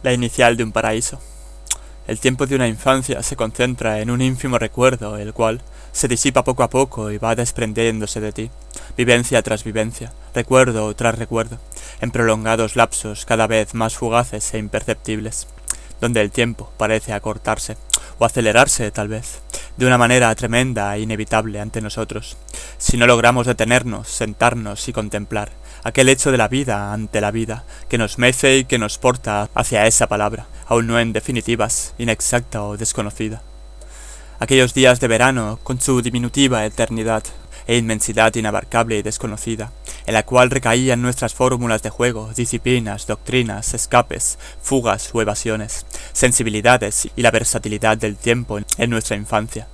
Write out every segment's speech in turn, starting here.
La inicial de un paraíso. El tiempo de una infancia se concentra en un ínfimo recuerdo, el cual se disipa poco a poco y va desprendiéndose de ti, vivencia tras vivencia, recuerdo tras recuerdo, en prolongados lapsos cada vez más fugaces e imperceptibles, donde el tiempo parece acortarse, o acelerarse tal vez, de una manera tremenda e inevitable ante nosotros, si no logramos detenernos, sentarnos y contemplar aquel hecho de la vida ante la vida, que nos mece y que nos porta hacia esa palabra, aún no en definitivas, inexacta o desconocida. Aquellos días de verano, con su diminutiva eternidad e inmensidad inabarcable y desconocida, en la cual recaían nuestras fórmulas de juego, disciplinas, doctrinas, escapes, fugas o evasiones, sensibilidades y la versatilidad del tiempo en nuestra infancia,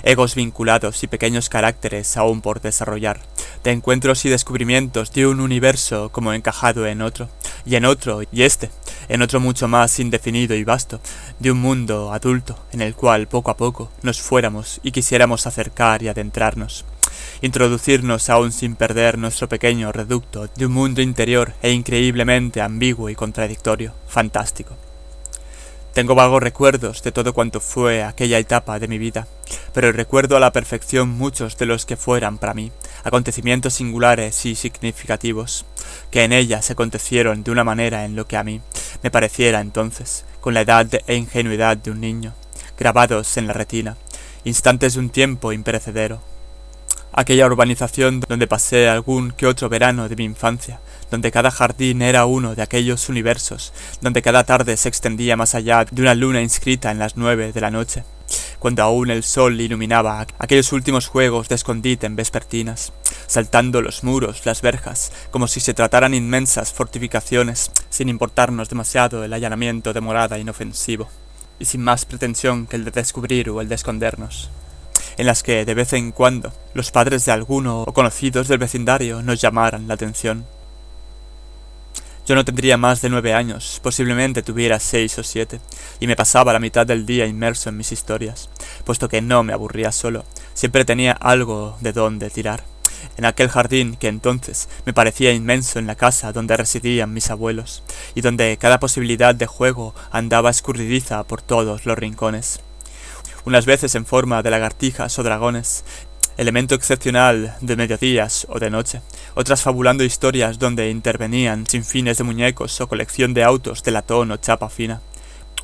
egos vinculados y pequeños caracteres aún por desarrollar, de encuentros y descubrimientos de un universo como encajado en otro, y en otro, y en otro mucho más indefinido y vasto, de un mundo adulto en el cual poco a poco nos fuéramos y quisiéramos acercar y adentrarnos, introducirnos aún sin perder nuestro pequeño reducto de un mundo interior e increíblemente ambiguo y contradictorio, fantástico. Tengo vagos recuerdos de todo cuanto fue aquella etapa de mi vida, pero recuerdo a la perfección muchos de los que fueran para mí acontecimientos singulares y significativos, que en ella se acontecieron de una manera en lo que a mí me pareciera entonces, con la edad e ingenuidad de un niño, grabados en la retina, instantes de un tiempo imperecedero. Aquella urbanización donde pasé algún que otro verano de mi infancia, donde cada jardín era uno de aquellos universos, donde cada tarde se extendía más allá de una luna inscrita en las 9 de la noche, cuando aún el sol iluminaba aquellos últimos juegos de escondite en vespertinas, saltando los muros, las verjas, como si se trataran inmensas fortificaciones, sin importarnos demasiado el allanamiento de morada inofensivo, y sin más pretensión que el de descubrir o el de escondernos, en las que de vez en cuando los padres de alguno o conocidos del vecindario nos llamaran la atención. Yo no tendría más de 9 años, posiblemente tuviera 6 o 7, y me pasaba la mitad del día inmerso en mis historias, puesto que no me aburría solo, siempre tenía algo de dónde tirar. En aquel jardín que entonces me parecía inmenso en la casa donde residían mis abuelos, y donde cada posibilidad de juego andaba escurridiza por todos los rincones, unas veces en forma de lagartijas o dragones, elemento excepcional de mediodías o de noche, otras fabulando historias donde intervenían sin fines de muñecos o colección de autos de latón o chapa fina.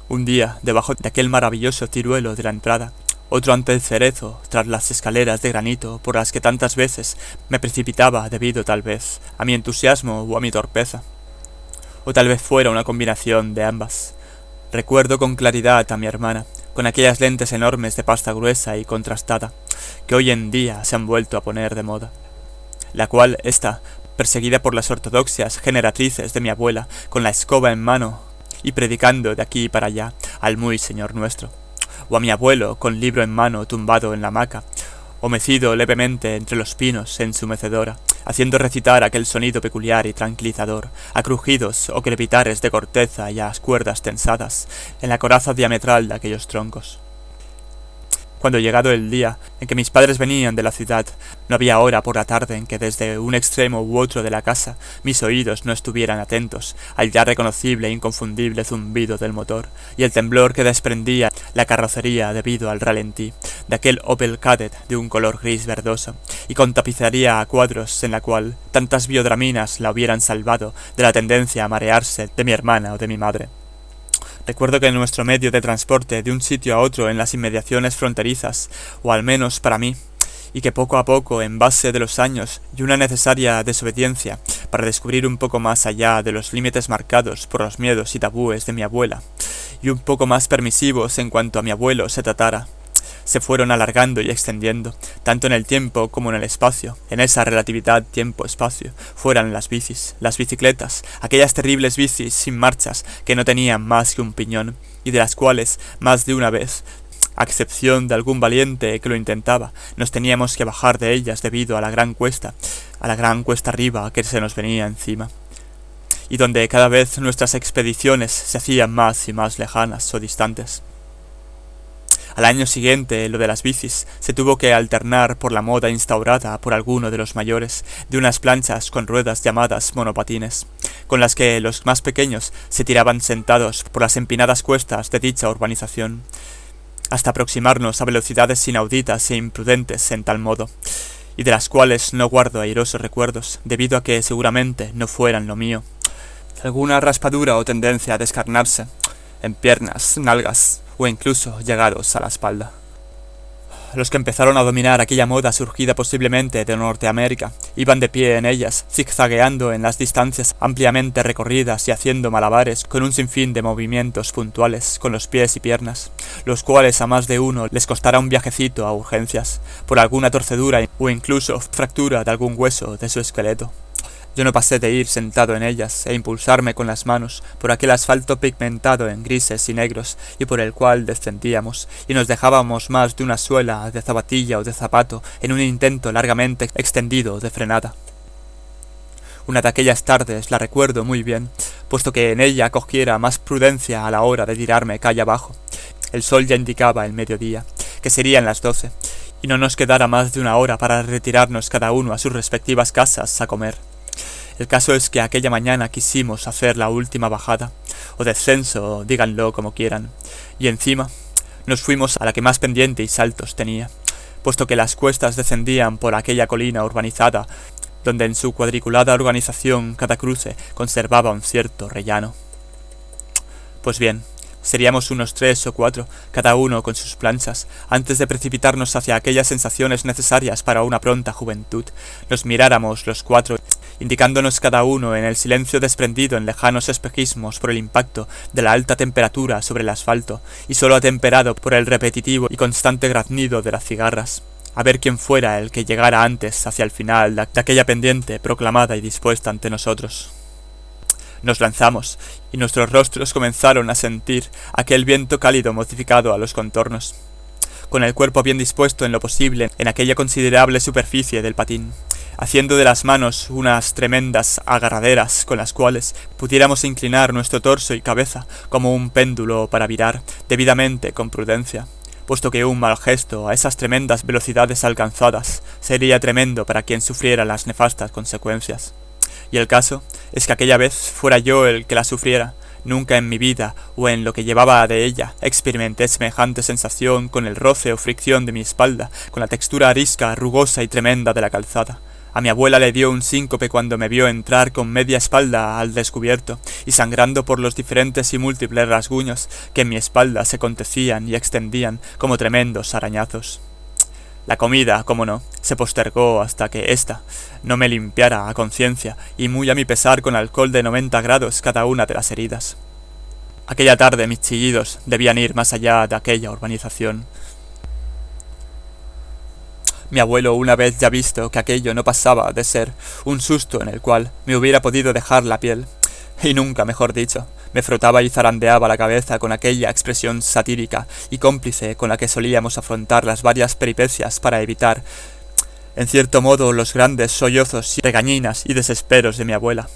Un día, debajo de aquel maravilloso ciruelo de la entrada, otro ante el cerezo, tras las escaleras de granito por las que tantas veces me precipitaba debido tal vez a mi entusiasmo o a mi torpeza. O tal vez fuera una combinación de ambas. Recuerdo con claridad a mi hermana, con aquellas lentes enormes de pasta gruesa y contrastada, que hoy en día se han vuelto a poner de moda, la cual está perseguida por las ortodoxias generatrices de mi abuela, con la escoba en mano y predicando de aquí para allá al muy Señor nuestro, o a mi abuelo con libro en mano tumbado en la hamaca, o mecido levemente entre los pinos en su mecedora, haciendo recitar aquel sonido peculiar y tranquilizador, a crujidos o crepitares de corteza y a cuerdas tensadas en la coraza diametral de aquellos troncos. Cuando llegado el día en que mis padres venían de la ciudad, no había hora por la tarde en que desde un extremo u otro de la casa mis oídos no estuvieran atentos al ya reconocible e inconfundible zumbido del motor y el temblor que desprendía la carrocería debido al ralentí de aquel Opel Kadett de un color gris verdoso y con tapicería a cuadros en la cual tantas biodraminas la hubieran salvado de la tendencia a marearse de mi hermana o de mi madre. Recuerdo que nuestro medio de transporte de un sitio a otro en las inmediaciones fronterizas, o al menos para mí, y que poco a poco, en base de los años y una necesaria desobediencia para descubrir un poco más allá de los límites marcados por los miedos y tabúes de mi abuela, y un poco más permisivos en cuanto a mi abuelo se tratara, se fueron alargando y extendiendo, tanto en el tiempo como en el espacio, en esa relatividad tiempo-espacio, fueran las bicis, las bicicletas, aquellas terribles bicis sin marchas que no tenían más que un piñón, y de las cuales, más de una vez, a excepción de algún valiente que lo intentaba, nos teníamos que bajar de ellas debido a la gran cuesta arriba que se nos venía encima, y donde cada vez nuestras expediciones se hacían más y más lejanas o distantes. Al año siguiente, lo de las bicis se tuvo que alternar por la moda instaurada por alguno de los mayores de unas planchas con ruedas llamadas monopatines, con las que los más pequeños se tiraban sentados por las empinadas cuestas de dicha urbanización, hasta aproximarnos a velocidades inauditas e imprudentes en tal modo, y de las cuales no guardo airosos recuerdos, debido a que seguramente no fueran lo mío. Alguna raspadura o tendencia a descarnarse en piernas, nalgas o incluso llegados a la espalda. Los que empezaron a dominar aquella moda surgida posiblemente de Norteamérica iban de pie en ellas, zigzagueando en las distancias ampliamente recorridas y haciendo malabares con un sinfín de movimientos puntuales con los pies y piernas, los cuales a más de uno les costará un viajecito a urgencias, por alguna torcedura o incluso fractura de algún hueso de su esqueleto. Yo no pasé de ir sentado en ellas e impulsarme con las manos por aquel asfalto pigmentado en grises y negros y por el cual descendíamos, y nos dejábamos más de una suela de zapatilla o de zapato en un intento largamente extendido de frenada. Una de aquellas tardes la recuerdo muy bien, puesto que en ella cogiera más prudencia a la hora de tirarme calle abajo. El sol ya indicaba el mediodía, que serían las 12, y no nos quedara más de una hora para retirarnos cada uno a sus respectivas casas a comer. El caso es que aquella mañana quisimos hacer la última bajada, o descenso, díganlo como quieran, y encima nos fuimos a la que más pendiente y saltos tenía, puesto que las cuestas descendían por aquella colina urbanizada, donde en su cuadriculada organización cada cruce conservaba un cierto rellano. Pues bien, seríamos unos 3 o 4, cada uno con sus planchas, antes de precipitarnos hacia aquellas sensaciones necesarias para una pronta juventud, nos miráramos los 4, indicándonos cada uno en el silencio desprendido en lejanos espejismos por el impacto de la alta temperatura sobre el asfalto, y solo atemperado por el repetitivo y constante graznido de las cigarras, a ver quién fuera el que llegara antes hacia el final de aquella pendiente proclamada y dispuesta ante nosotros. Nos lanzamos, y nuestros rostros comenzaron a sentir aquel viento cálido modificado a los contornos, con el cuerpo bien dispuesto en lo posible en aquella considerable superficie del patín, haciendo de las manos unas tremendas agarraderas con las cuales pudiéramos inclinar nuestro torso y cabeza como un péndulo para virar debidamente con prudencia, puesto que un mal gesto a esas tremendas velocidades alcanzadas sería tremendo para quien sufriera las nefastas consecuencias. Y el caso es que aquella vez fuera yo el que la sufriera. Nunca en mi vida, o en lo que llevaba de ella, experimenté semejante sensación con el roce o fricción de mi espalda, con la textura arisca, rugosa y tremenda de la calzada. A mi abuela le dio un síncope cuando me vio entrar con media espalda al descubierto, y sangrando por los diferentes y múltiples rasguños que en mi espalda se contecían y extendían como tremendos arañazos. La comida, como no, se postergó hasta que ésta no me limpiara a conciencia, y muy a mi pesar con alcohol de 90 grados cada una de las heridas. Aquella tarde mis chillidos debían ir más allá de aquella urbanización. Mi abuelo, una vez ya visto que aquello no pasaba de ser un susto en el cual me hubiera podido dejar la piel, y nunca mejor dicho, me frotaba y zarandeaba la cabeza con aquella expresión satírica y cómplice con la que solíamos afrontar las varias peripecias para evitar, en cierto modo, los grandes sollozos y regañinas y desesperos de mi abuela.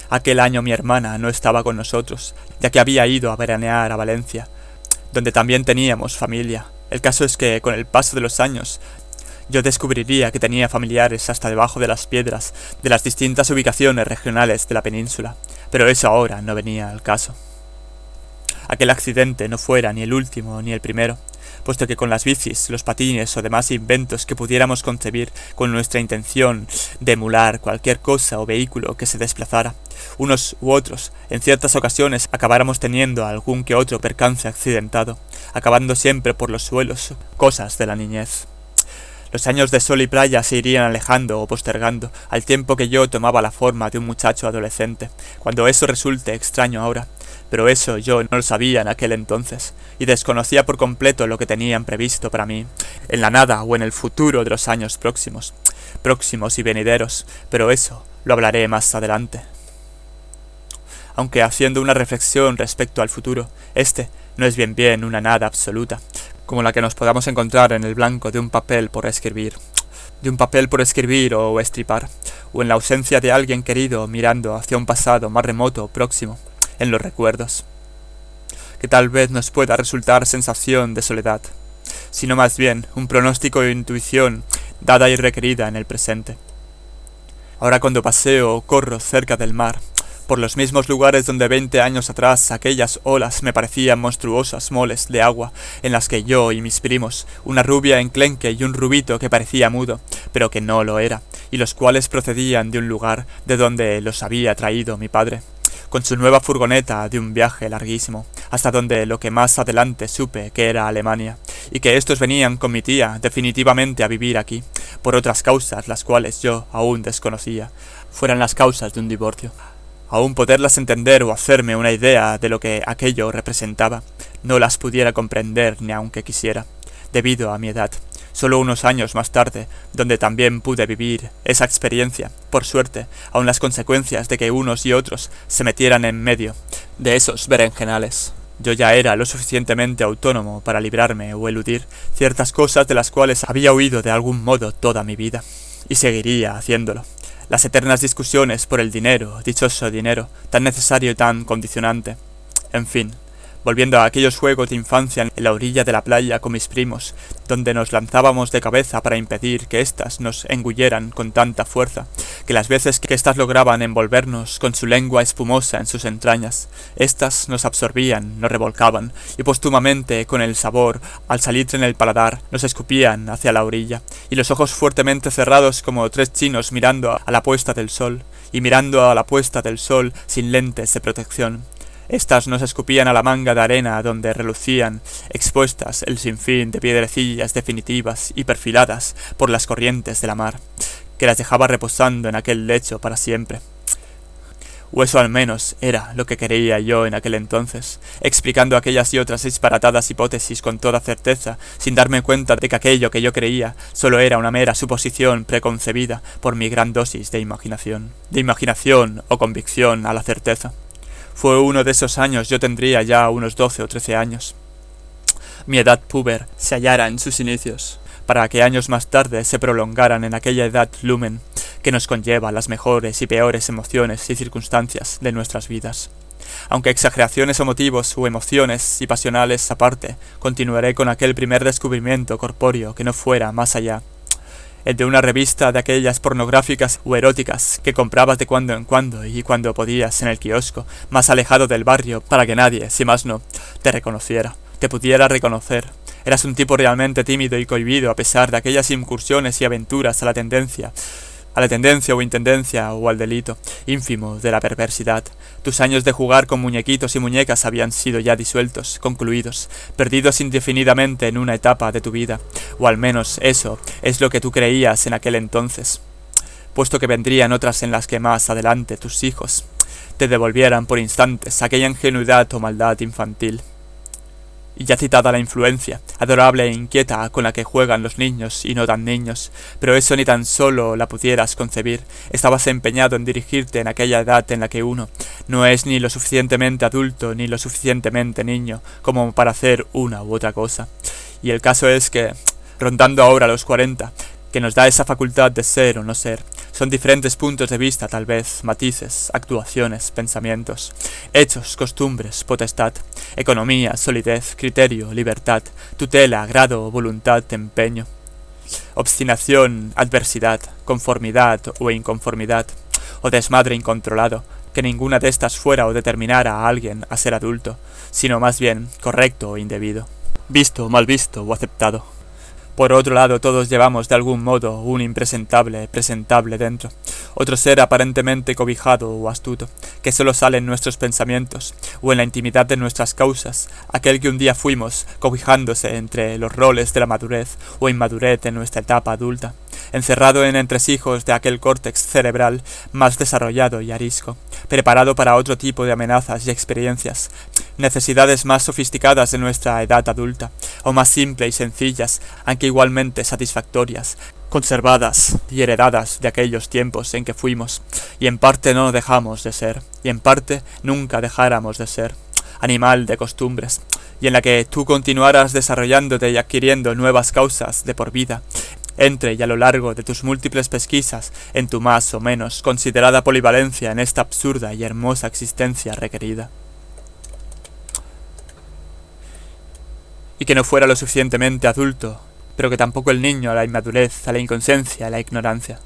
Aquel año mi hermana no estaba con nosotros, ya que había ido a veranear a Valencia, donde también teníamos familia. El caso es que, con el paso de los años, yo descubriría que tenía familiares hasta debajo de las piedras de las distintas ubicaciones regionales de la península, pero eso ahora no venía al caso. Aquel accidente no fuera ni el último ni el primero, puesto que con las bicis, los patines o demás inventos que pudiéramos concebir con nuestra intención de emular cualquier cosa o vehículo que se desplazara, unos u otros, en ciertas ocasiones acabáramos teniendo algún que otro percance accidentado, acabando siempre por los suelos, cosas de la niñez. Los años de sol y playa se irían alejando o postergando, al tiempo que yo tomaba la forma de un muchacho adolescente, cuando eso resulte extraño ahora, pero eso yo no lo sabía en aquel entonces, y desconocía por completo lo que tenían previsto para mí, en la nada o en el futuro de los años próximos y venideros, pero eso lo hablaré más adelante. Aunque haciendo una reflexión respecto al futuro, este no es bien una nada absoluta, como la que nos podamos encontrar en el blanco de un papel por escribir o estripar, o en la ausencia de alguien querido mirando hacia un pasado más remoto o próximo, en los recuerdos. que tal vez nos pueda resultar sensación de soledad, sino más bien un pronóstico e intuición dada y requerida en el presente. Ahora cuando paseo o corro cerca del mar, por los mismos lugares donde 20 años atrás aquellas olas me parecían monstruosas moles de agua en las que yo y mis primos, una rubia enclenque y un rubito que parecía mudo, pero que no lo era, y los cuales procedían de un lugar de donde los había traído mi padre, con su nueva furgoneta de un viaje larguísimo, hasta donde lo que más adelante supe que era Alemania, y que estos venían con mi tía definitivamente a vivir aquí, por otras causas las cuales yo aún desconocía, fueran las causas de un divorcio. Aún poderlas entender o hacerme una idea de lo que aquello representaba, no las pudiera comprender ni aunque quisiera, debido a mi edad. Solo unos años más tarde, donde también pude vivir esa experiencia, por suerte, aun las consecuencias de que unos y otros se metieran en medio de esos berenjenales. Yo ya era lo suficientemente autónomo para librarme o eludir ciertas cosas de las cuales había huido de algún modo toda mi vida, y seguiría haciéndolo. Las eternas discusiones por el dinero, dichoso dinero, tan necesario y tan condicionante. En fin, volviendo a aquellos juegos de infancia en la orilla de la playa con mis primos, donde nos lanzábamos de cabeza para impedir que éstas nos engulleran con tanta fuerza, que las veces que éstas lograban envolvernos con su lengua espumosa en sus entrañas, éstas nos absorbían, nos revolcaban, y póstumamente con el sabor, al salir en el paladar, nos escupían hacia la orilla, y los ojos fuertemente cerrados como tres chinos mirando a la puesta del sol, y mirando a la puesta del sol sin lentes de protección. Estas nos escupían a la manga de arena donde relucían, expuestas el sinfín de piedrecillas definitivas y perfiladas por las corrientes de la mar, que las dejaba reposando en aquel lecho para siempre. O eso al menos era lo que creía yo en aquel entonces, explicando aquellas y otras disparatadas hipótesis con toda certeza, sin darme cuenta de que aquello que yo creía solo era una mera suposición preconcebida por mi gran dosis de imaginación o convicción a la certeza. Fue uno de esos años, yo tendría ya unos 12 o 13 años. Mi edad puber se hallara en sus inicios, para que años más tarde se prolongaran en aquella edad lumen que nos conlleva las mejores y peores emociones y circunstancias de nuestras vidas. Aunque exageraciones o motivos o emociones y pasionales aparte, continuaré con aquel primer descubrimiento corpóreo que no fuera más allá, el de una revista de aquellas pornográficas o eróticas que comprabas de cuando en cuando y cuando podías en el kiosco, más alejado del barrio, para que nadie, si más no, te reconociera, te pudiera reconocer. Eras un tipo realmente tímido y cohibido a pesar de aquellas incursiones y aventuras a la tendencia o intendencia o al delito ínfimo de la perversidad. Tus años de jugar con muñequitos y muñecas habían sido ya disueltos, concluidos, perdidos indefinidamente en una etapa de tu vida, o al menos eso es lo que tú creías en aquel entonces, puesto que vendrían otras en las que más adelante tus hijos te devolvieran por instantes aquella ingenuidad o maldad infantil. Y ya citada la influencia, adorable e inquieta con la que juegan los niños y no tan niños, pero eso ni tan solo la pudieras concebir, estabas empeñado en dirigirte en aquella edad en la que uno no es ni lo suficientemente adulto ni lo suficientemente niño como para hacer una u otra cosa. Y el caso es que, rondando ahora los 40, que nos da esa facultad de ser o no ser, son diferentes puntos de vista tal vez, matices, actuaciones, pensamientos, hechos, costumbres, potestad, economía, solidez, criterio, libertad, tutela, grado, voluntad, empeño, obstinación, adversidad, conformidad o inconformidad, o desmadre incontrolado, que ninguna de estas fuera o determinara a alguien a ser adulto, sino más bien correcto o indebido, visto, mal visto o aceptado. Por otro lado, todos llevamos de algún modo un impresentable presentable dentro, otro ser aparentemente cobijado o astuto, que solo sale en nuestros pensamientos o en la intimidad de nuestras causas, aquel que un día fuimos cobijándose entre los roles de la madurez o inmadurez en nuestra etapa adulta, encerrado en entresijos de aquel córtex cerebral más desarrollado y arisco, preparado para otro tipo de amenazas y experiencias, necesidades más sofisticadas de nuestra edad adulta, o más simples y sencillas, aunque igualmente satisfactorias, conservadas y heredadas de aquellos tiempos en que fuimos, y en parte no dejamos de ser, y en parte nunca dejáramos de ser, animal de costumbres, y en la que tú continuaras desarrollándote y adquiriendo nuevas causas de por vida, entre y a lo largo de tus múltiples pesquisas en tu más o menos considerada polivalencia en esta absurda y hermosa existencia requerida. y que no fuera lo suficientemente adulto, pero que tampoco el niño a la inmadurez, a la inconsciencia, a la ignorancia.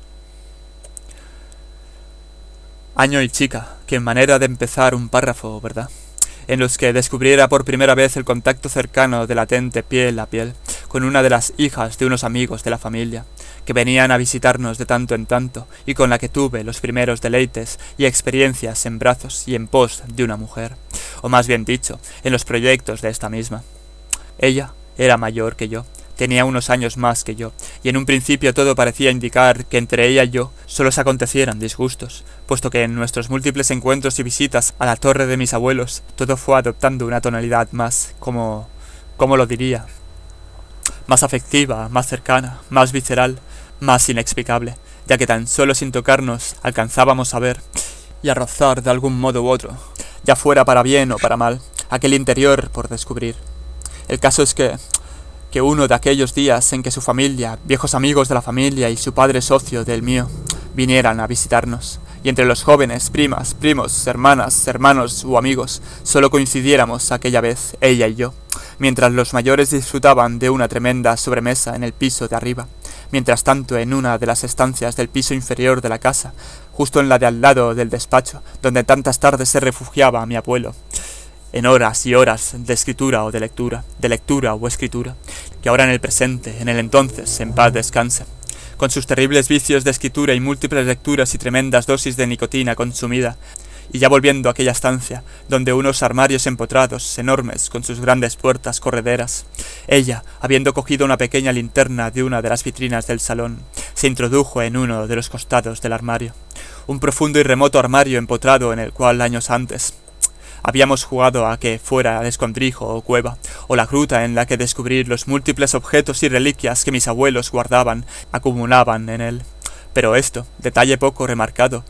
Año y chica, que manera de empezar un párrafo, ¿verdad? En los que descubriera por primera vez el contacto cercano de latente piel a piel con una de las hijas de unos amigos de la familia, que venían a visitarnos de tanto en tanto, y con la que tuve los primeros deleites y experiencias en brazos y en pos de una mujer, o más bien dicho, en los proyectos de esta misma. Ella era mayor que yo, tenía unos años más que yo, y en un principio todo parecía indicar que entre ella y yo solo se acontecieran disgustos, puesto que en nuestros múltiples encuentros y visitas a la torre de mis abuelos todo fue adoptando una tonalidad más, ¿cómo lo diría? Más afectiva, más cercana, más visceral, más inexplicable, ya que tan solo sin tocarnos alcanzábamos a ver y a rozar de algún modo u otro, ya fuera para bien o para mal, aquel interior por descubrir. El caso es que uno de aquellos días en que su familia, viejos amigos de la familia y su padre socio del mío, vinieran a visitarnos, y entre los jóvenes, primas, primos, hermanas, hermanos u amigos, solo coincidiéramos aquella vez, ella y yo, mientras los mayores disfrutaban de una tremenda sobremesa en el piso de arriba, mientras tanto en una de las estancias del piso inferior de la casa, justo en la de al lado del despacho, donde tantas tardes se refugiaba mi abuelo, en horas y horas de escritura o de lectura o escritura, que ahora en el presente, en el entonces, en paz descanse, con sus terribles vicios de escritura y múltiples lecturas y tremendas dosis de nicotina consumida, y ya volviendo a aquella estancia, donde unos armarios empotrados, enormes, con sus grandes puertas correderas, ella, habiendo cogido una pequeña linterna de una de las vitrinas del salón, se introdujo en uno de los costados del armario, un profundo y remoto armario empotrado en el cual años antes habíamos jugado a que fuera escondrijo o cueva, o la gruta en la que descubrir los múltiples objetos y reliquias que mis abuelos guardaban, acumulaban en él. Pero esto, detalle poco remarcado,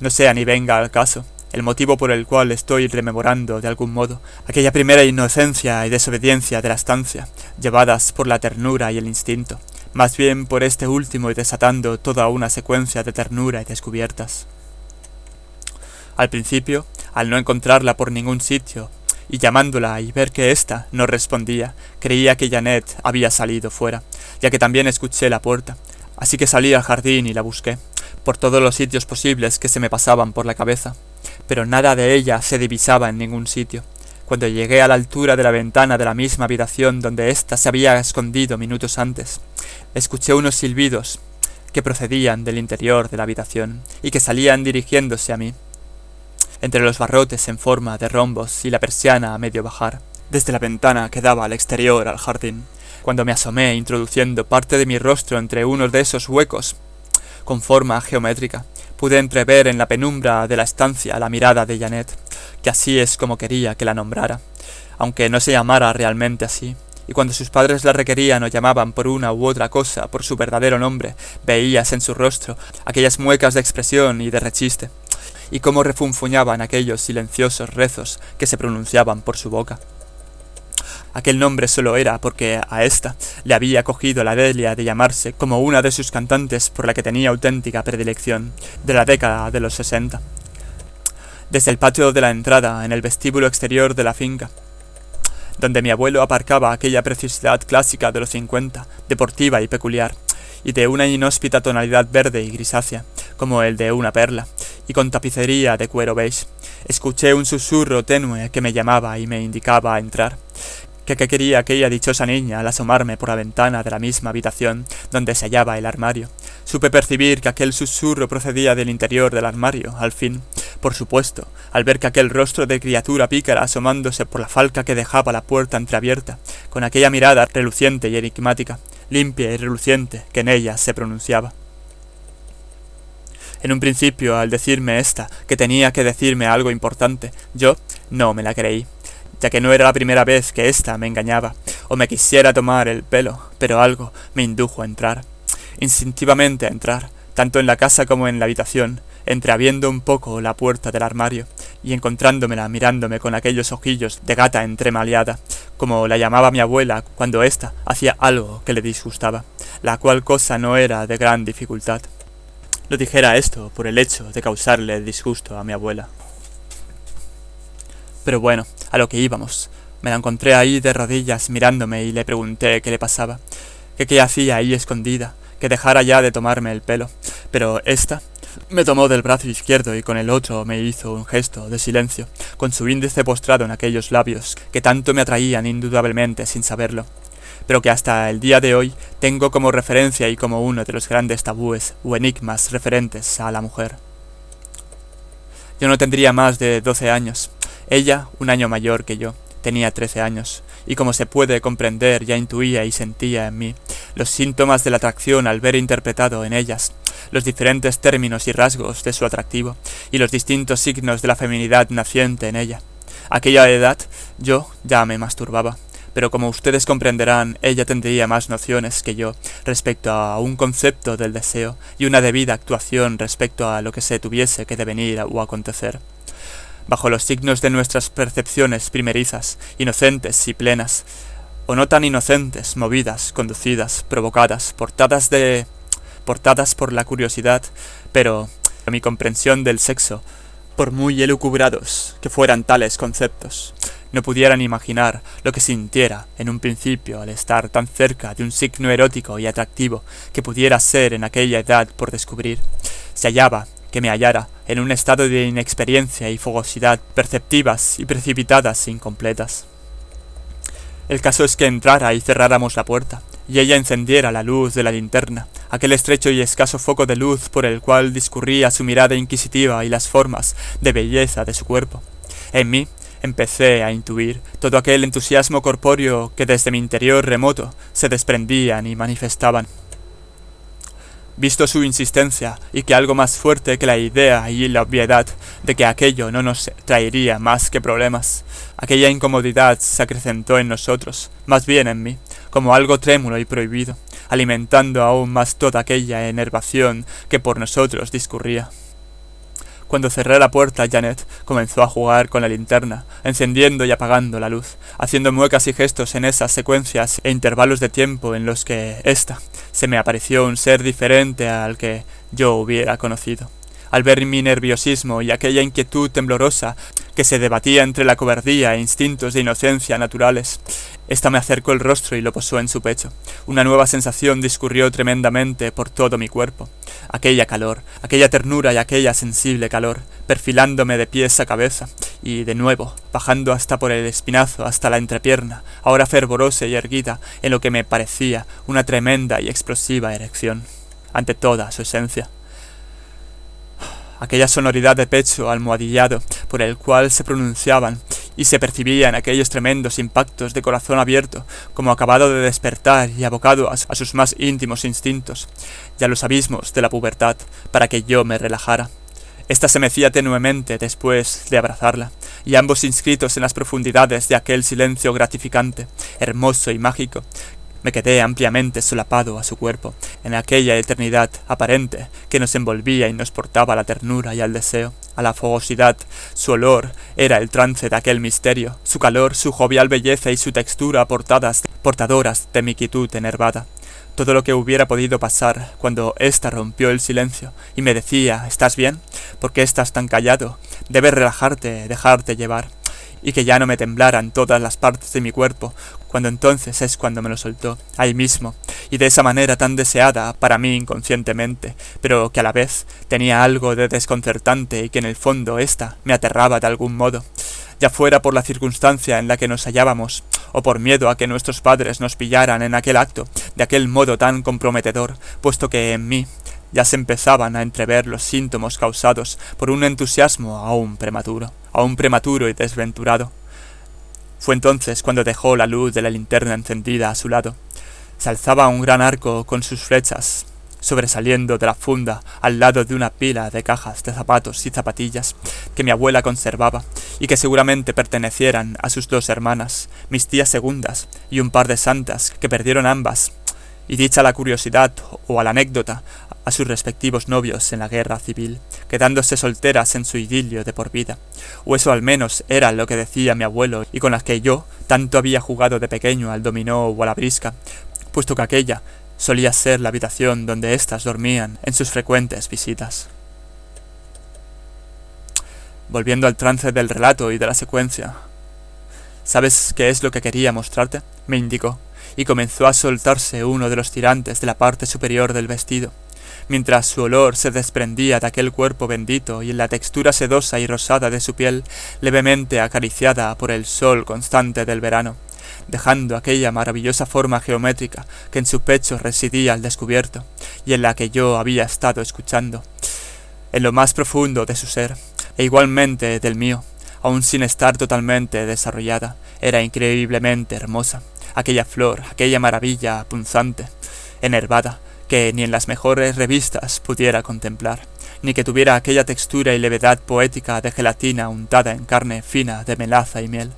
no sea ni venga al caso, el motivo por el cual estoy rememorando de algún modo aquella primera inocencia y desobediencia de la estancia, llevadas por la ternura y el instinto, más bien por este último y desatando toda una secuencia de ternura y descubiertas. Al principio, al no encontrarla por ningún sitio, y llamándola y ver que ésta no respondía, creía que Janet había salido fuera, ya que también escuché la puerta, así que salí al jardín y la busqué, por todos los sitios posibles que se me pasaban por la cabeza, pero nada de ella se divisaba en ningún sitio. Cuando llegué a la altura de la ventana de la misma habitación donde ésta se había escondido minutos antes, escuché unos silbidos que procedían del interior de la habitación y que salían dirigiéndose a mí, entre los barrotes en forma de rombos y la persiana a medio bajar, desde la ventana que daba al exterior al jardín. Cuando me asomé introduciendo parte de mi rostro entre unos de esos huecos con forma geométrica, pude entrever en la penumbra de la estancia la mirada de Janet, que así es como quería que la nombrara, aunque no se llamara realmente así, y cuando sus padres la requerían o llamaban por una u otra cosa por su verdadero nombre, veías en su rostro aquellas muecas de expresión y de rechiste, y cómo refunfuñaban aquellos silenciosos rezos que se pronunciaban por su boca. Aquel nombre solo era porque a ésta le había cogido la delia de llamarse como una de sus cantantes por la que tenía auténtica predilección, de la década de los 60. Desde el patio de la entrada, en el vestíbulo exterior de la finca, donde mi abuelo aparcaba aquella preciosidad clásica de los 50, deportiva y peculiar, y de una inhóspita tonalidad verde y grisácea, como el de una perla, y con tapicería de cuero beige, escuché un susurro tenue que me llamaba y me indicaba a entrar, que quería aquella dichosa niña al asomarme por la ventana de la misma habitación donde se hallaba el armario. Supe percibir que aquel susurro procedía del interior del armario, al fin, por supuesto, al ver que aquel rostro de criatura pícara asomándose por la falca que dejaba la puerta entreabierta, con aquella mirada reluciente y enigmática, limpia y reluciente, que en ella se pronunciaba. En un principio, al decirme esta, que tenía que decirme algo importante, yo no me la creí, ya que no era la primera vez que ésta me engañaba, o me quisiera tomar el pelo, pero algo me indujo a entrar, instintivamente a entrar, tanto en la casa como en la habitación, entreabriendo un poco la puerta del armario, y encontrándomela mirándome con aquellos ojillos de gata entremaliada, como la llamaba mi abuela cuando ésta hacía algo que le disgustaba, la cual cosa no era de gran dificultad. Lo dijera esto por el hecho de causarle disgusto a mi abuela. Pero bueno, a lo que íbamos. Me la encontré ahí de rodillas mirándome y le pregunté qué le pasaba, que qué hacía ahí escondida, que dejara ya de tomarme el pelo, pero ésta me tomó del brazo izquierdo y con el otro me hizo un gesto de silencio, con su índice postrado en aquellos labios que tanto me atraían indudablemente sin saberlo, pero que hasta el día de hoy tengo como referencia y como uno de los grandes tabúes o enigmas referentes a la mujer. Yo no tendría más de 12 años, ella un año mayor que yo. Tenía 13 años, y como se puede comprender ya intuía y sentía en mí los síntomas de la atracción al ver interpretado en ellas los diferentes términos y rasgos de su atractivo, y los distintos signos de la feminidad naciente en ella. A aquella edad yo ya me masturbaba, pero como ustedes comprenderán, ella tendría más nociones que yo respecto a un concepto del deseo y una debida actuación respecto a lo que se tuviese que devenir o acontecer. Bajo los signos de nuestras percepciones primerizas, inocentes y plenas, o no tan inocentes, movidas, conducidas, provocadas, portadas por la curiosidad, pero mi comprensión del sexo, por muy elucubrados que fueran tales conceptos, no pudieran imaginar lo que sintiera en un principio al estar tan cerca de un signo erótico y atractivo que pudiera ser en aquella edad por descubrir. Se hallaba, que me hallara, en un estado de inexperiencia y fogosidad perceptivas y precipitadas e incompletas. El caso es que entrara y cerráramos la puerta, y ella encendiera la luz de la linterna, aquel estrecho y escaso foco de luz por el cual discurría su mirada inquisitiva y las formas de belleza de su cuerpo. En mí empecé a intuir todo aquel entusiasmo corpóreo que desde mi interior remoto se desprendían y manifestaban. Visto su insistencia y que algo más fuerte que la idea y la obviedad de que aquello no nos traería más que problemas, aquella incomodidad se acrecentó en nosotros, más bien en mí, como algo trémulo y prohibido, alimentando aún más toda aquella enervación que por nosotros discurría. Cuando cerré la puerta, Janet comenzó a jugar con la linterna, encendiendo y apagando la luz, haciendo muecas y gestos en esas secuencias e intervalos de tiempo en los que ésta se me apareció un ser diferente al que yo hubiera conocido. Al ver mi nerviosismo y aquella inquietud temblorosa que se debatía entre la cobardía e instintos de inocencia naturales, ésta me acercó el rostro y lo posó en su pecho. Una nueva sensación discurrió tremendamente por todo mi cuerpo. Aquella calor, aquella ternura y aquella sensible calor, perfilándome de pies a cabeza, y de nuevo, bajando hasta por el espinazo, hasta la entrepierna, ahora fervorosa y erguida, en lo que me parecía una tremenda y explosiva erección, ante toda su esencia. Aquella sonoridad de pecho almohadillado por el cual se pronunciaban y se percibían aquellos tremendos impactos de corazón abierto, como acabado de despertar y abocado a sus más íntimos instintos, y a los abismos de la pubertad, para que yo me relajara. Esta se mecía tenuemente después de abrazarla, y ambos inscritos en las profundidades de aquel silencio gratificante, hermoso y mágico, me quedé ampliamente solapado a su cuerpo, en aquella eternidad aparente que nos envolvía y nos portaba a la ternura y al deseo, a la fogosidad. Su olor era el trance de aquel misterio, su calor, su jovial belleza y su textura portadoras de mi quietud enervada. Todo lo que hubiera podido pasar cuando ésta rompió el silencio y me decía: ¿estás bien? ¿Por qué estás tan callado? Debes relajarte, dejarte llevar. Y que ya no me temblaran todas las partes de mi cuerpo, cuando entonces es cuando me lo soltó, ahí mismo, y de esa manera tan deseada para mí inconscientemente, pero que a la vez tenía algo de desconcertante y que en el fondo ésta me aterraba de algún modo, ya fuera por la circunstancia en la que nos hallábamos, o por miedo a que nuestros padres nos pillaran en aquel acto, de aquel modo tan comprometedor, puesto que en mí ya se empezaban a entrever los síntomas causados por un entusiasmo aún prematuro y desventurado. Fue entonces cuando dejó la luz de la linterna encendida a su lado. Se alzaba un gran arco con sus flechas, sobresaliendo de la funda al lado de una pila de cajas de zapatos y zapatillas que mi abuela conservaba y que seguramente pertenecieran a sus dos hermanas, mis tías segundas y un par de santas que perdieron ambas, y dicha la curiosidad o a la anécdota, a sus respectivos novios en la guerra civil, quedándose solteras en su idilio de por vida, o eso al menos era lo que decía mi abuelo y con las que yo tanto había jugado de pequeño al dominó o a la brisca, puesto que aquella solía ser la habitación donde éstas dormían en sus frecuentes visitas. Volviendo al trance del relato y de la secuencia, ¿Sabes qué es lo que quería mostrarte?, me indicó, y comenzó a soltarse uno de los tirantes de la parte superior del vestido, mientras su olor se desprendía de aquel cuerpo bendito y en la textura sedosa y rosada de su piel, levemente acariciada por el sol constante del verano, dejando aquella maravillosa forma geométrica que en su pecho residía al descubierto, y en la que yo había estado escuchando, en lo más profundo de su ser, e igualmente del mío, aun sin estar totalmente desarrollada. Era increíblemente hermosa, aquella flor, aquella maravilla punzante, enervada, que ni en las mejores revistas pudiera contemplar, ni que tuviera aquella textura y levedad poética de gelatina untada en carne fina de melaza y miel,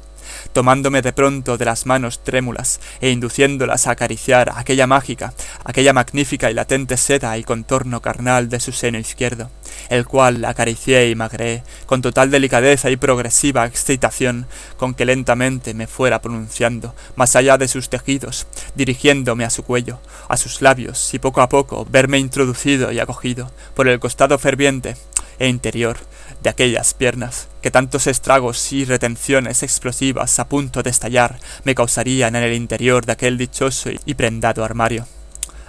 tomándome de pronto de las manos trémulas e induciéndolas a acariciar aquella mágica, aquella magnífica y latente seda y contorno carnal de su seno izquierdo, el cual acaricié y magreé con total delicadeza y progresiva excitación, con que lentamente me fuera pronunciando, más allá de sus tejidos, dirigiéndome a su cuello, a sus labios, y poco a poco verme introducido y acogido por el costado ferviente e interior de aquellas piernas, que tantos estragos y retenciones explosivas a punto de estallar me causarían en el interior de aquel dichoso y prendado armario.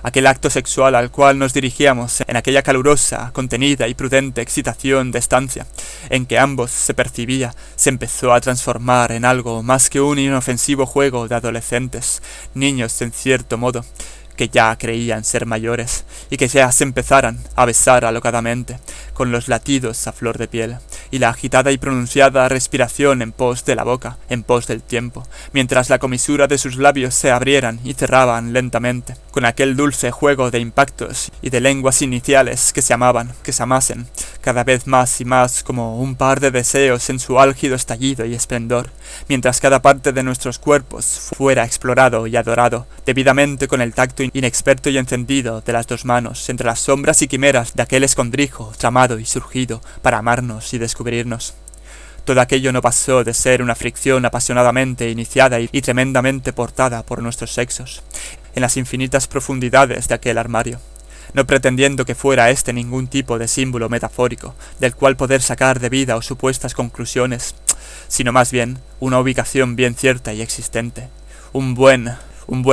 Aquel acto sexual al cual nos dirigíamos en aquella calurosa, contenida y prudente excitación de estancia, en que ambos se percibía, se empezó a transformar en algo más que un inofensivo juego de adolescentes, niños en cierto modo, que ya creían ser mayores, y que ya se empezaran a besar alocadamente, con los latidos a flor de piel, y la agitada y pronunciada respiración en pos de la boca, en pos del tiempo, mientras la comisura de sus labios se abrieran y cerraban lentamente, con aquel dulce juego de impactos y de lenguas iniciales que se amaban, que se amasen, cada vez más y más como un par de deseos en su álgido estallido y esplendor, mientras cada parte de nuestros cuerpos fuera explorado y adorado, debidamente con el tacto inexperto y encendido de las dos manos, entre las sombras y quimeras de aquel escondrijo tramado y surgido para amarnos y descubrirnos. Todo aquello no pasó de ser una fricción apasionadamente iniciada y tremendamente portada por nuestros sexos, en las infinitas profundidades de aquel armario, no pretendiendo que fuera este ningún tipo de símbolo metafórico, del cual poder sacar de vida o supuestas conclusiones, sino más bien una ubicación bien cierta y existente, un buen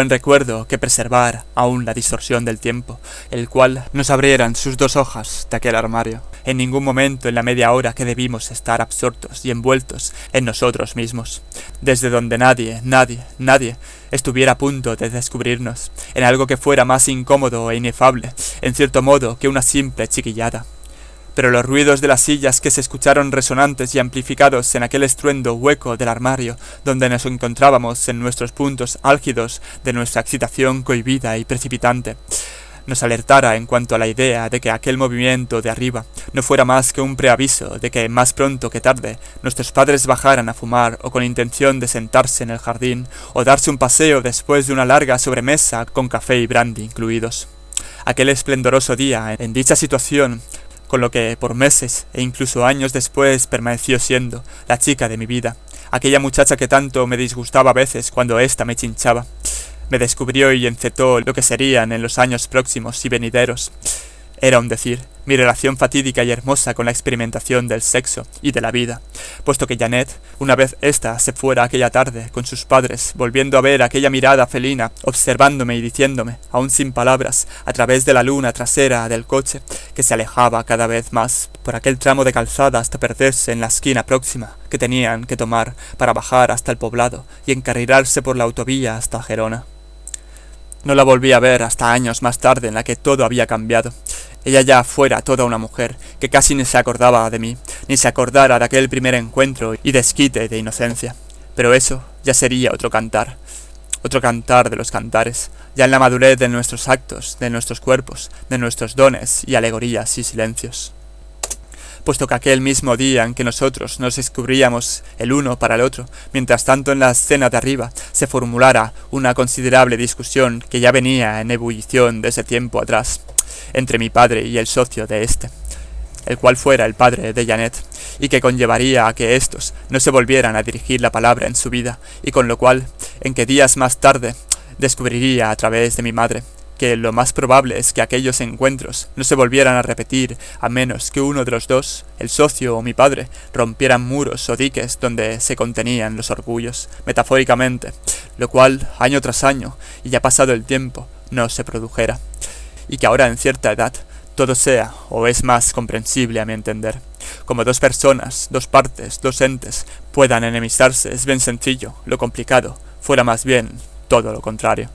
recuerdo que preservar aún la distorsión del tiempo, el cual nos abrieran sus dos hojas de aquel armario, en ningún momento en la media hora que debimos estar absortos y envueltos en nosotros mismos, desde donde nadie estuviera a punto de descubrirnos, en algo que fuera más incómodo e inefable, en cierto modo, que una simple chiquillada. Pero los ruidos de las sillas que se escucharon resonantes y amplificados en aquel estruendo hueco del armario donde nos encontrábamos en nuestros puntos álgidos de nuestra excitación cohibida y precipitante, nos alertara en cuanto a la idea de que aquel movimiento de arriba no fuera más que un preaviso de que más pronto que tarde nuestros padres bajaran a fumar o con intención de sentarse en el jardín o darse un paseo después de una larga sobremesa con café y brandy incluidos. Aquel esplendoroso día, en dicha situación, con lo que por meses e incluso años después permaneció siendo la chica de mi vida, aquella muchacha que tanto me disgustaba a veces cuando ésta me chinchaba, me descubrió y encetó lo que serían en los años próximos y venideros. Era un decir, mi relación fatídica y hermosa con la experimentación del sexo y de la vida, puesto que Janet, una vez ésta se fuera aquella tarde con sus padres, volviendo a ver aquella mirada felina, observándome y diciéndome, aún sin palabras, a través de la luna trasera del coche, que se alejaba cada vez más por aquel tramo de calzada hasta perderse en la esquina próxima que tenían que tomar para bajar hasta el poblado y encarrilarse por la autovía hasta Gerona. No la volví a ver hasta años más tarde, en la que todo había cambiado. Ella ya fuera toda una mujer, que casi ni se acordaba de mí, ni se acordara de aquel primer encuentro y desquite de inocencia. Pero eso ya sería otro cantar de los cantares, ya en la madurez de nuestros actos, de nuestros cuerpos, de nuestros dones y alegorías y silencios. Puesto que aquel mismo día en que nosotros nos descubríamos el uno para el otro, mientras tanto en la escena de arriba se formulara una considerable discusión que ya venía en ebullición desde tiempo atrás, entre mi padre y el socio de éste, el cual fuera el padre de Janet, y que conllevaría a que éstos no se volvieran a dirigir la palabra en su vida, y con lo cual, en que días más tarde, descubriría a través de mi madre, que lo más probable es que aquellos encuentros no se volvieran a repetir a menos que uno de los dos, el socio o mi padre, rompieran muros o diques donde se contenían los orgullos, metafóricamente, lo cual, año tras año, y ya pasado el tiempo, no se produjera. Y que ahora en cierta edad todo sea, o es más comprensible a mi entender. Como dos personas, dos partes, dos entes, puedan enemistarse es bien sencillo, lo complicado fuera más bien todo lo contrario.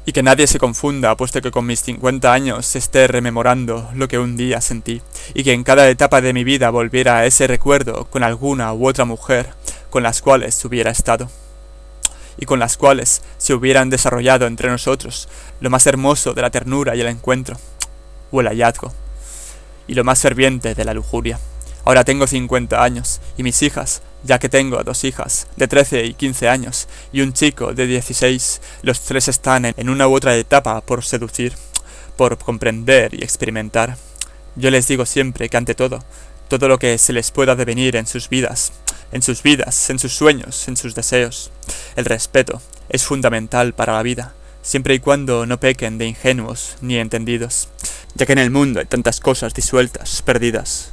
Y que nadie se confunda, puesto que con mis 50 años esté rememorando lo que un día sentí, y que en cada etapa de mi vida volviera a ese recuerdo con alguna u otra mujer con las cuales hubiera estado, y con las cuales se hubieran desarrollado entre nosotros lo más hermoso de la ternura y el encuentro, o el hallazgo, y lo más ferviente de la lujuria. Ahora tengo 50 años, y mis hijas, ya que tengo dos hijas, de 13 y 15 años, y un chico de 16, los tres están en una u otra etapa por seducir, por comprender y experimentar. Yo les digo siempre que ante todo lo que se les pueda devenir en sus vidas, en sus sueños, en sus deseos, el respeto es fundamental para la vida, siempre y cuando no pequen de ingenuos ni entendidos, ya que en el mundo hay tantas cosas disueltas, perdidas,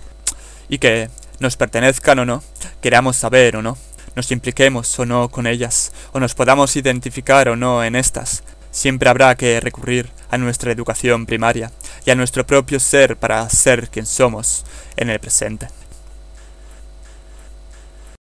y que, nos pertenezcan o no, queramos saber o no, nos impliquemos o no con ellas, o nos podamos identificar o no en estas, siempre habrá que recurrir a nuestra educación primaria y a nuestro propio ser para ser quien somos en el presente.